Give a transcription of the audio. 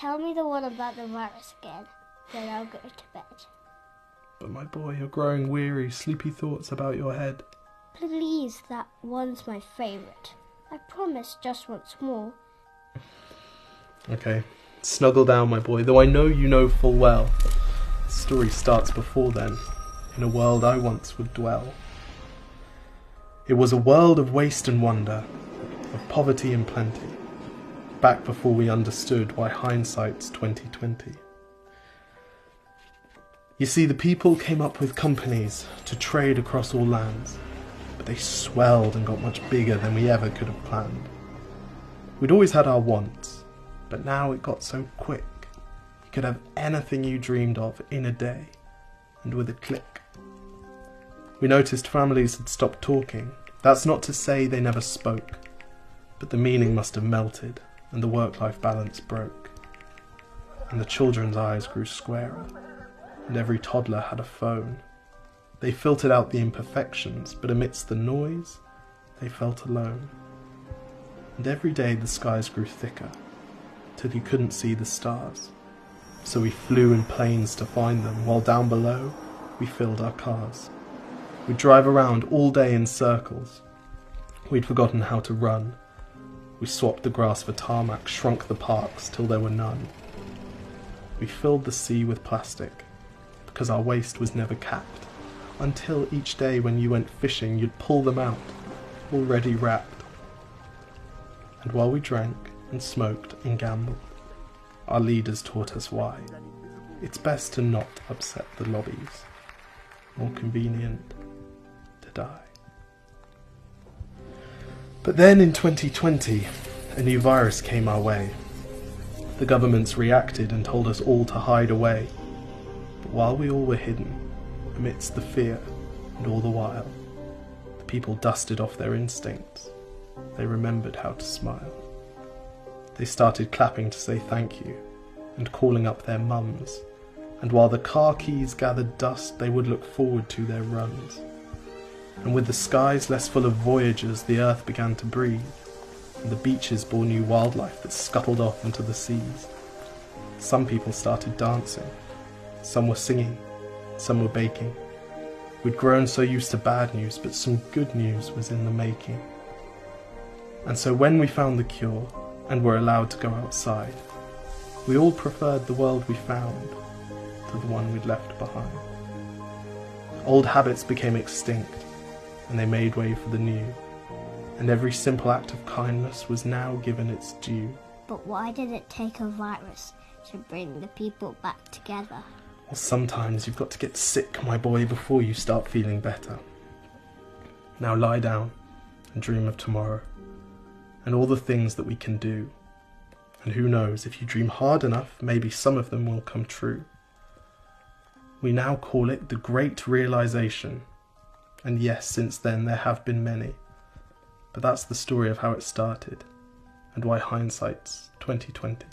Tell me the one about the virus again, then I'll go to bed. But my boy, you're growing weary, sleepy thoughts about your head. Please, that one's my favourite. I promise just once more. Okay, snuggle down, my boy, though I know you know full well. The story starts before then, in a world I once would dwell. It was a world of waste and wonder, of poverty and plenty, back before we understood why hindsight's 2020. You see, the people came up with companies to trade across all lands, but they swelled and got much bigger than we ever could have planned. We'd always had our wants, but now it got so quick. You could have anything you dreamed of in a day, and with a click. We noticed families had stopped talking. That's not to say they never spoke, but the meaning must have melted, and the work-life balance broke. And the children's eyes grew squarer, and every toddler had a phone. They filtered out the imperfections, but amidst the noise, they felt alone. And every day the skies grew thicker, till you couldn't see the stars. So we flew in planes to find them, while down below, we filled our cars. We'd drive around all day in circles. We'd forgotten how to run. We swapped the grass for tarmac, shrunk the parks till there were none. We filled the sea with plastic, because our waste was never capped, until each day when you went fishing you'd pull them out, already wrapped. And while we drank and smoked and gambled, our leaders taught us why. It's best to not upset the lobbies, more convenient to die. But then in 2020, a new virus came our way. The governments reacted and told us all to hide away. But while we all were hidden, amidst the fear and all the while, the people dusted off their instincts. They remembered how to smile. They started clapping to say thank you and calling up their mums. And while the car keys gathered dust, they would look forward to their runs. And with the skies less full of voyagers, the earth began to breathe, and the beaches bore new wildlife that scuttled off into the seas. Some people started dancing, some were singing, some were baking. We'd grown so used to bad news, but some good news was in the making. And so when we found the cure, and were allowed to go outside, we all preferred the world we found to the one we'd left behind. Old habits became extinct, and they made way for the new, and every simple act of kindness was now given its due. But why did it take a virus to bring the people back together? Well, sometimes you've got to get sick, my boy, before you start feeling better. Now lie down and dream of tomorrow, and all the things that we can do. And who knows, if you dream hard enough, maybe some of them will come true. We now call it the Great Realization. And yes, since then there have been many. But that's the story of how it started, and why hindsight's 2020.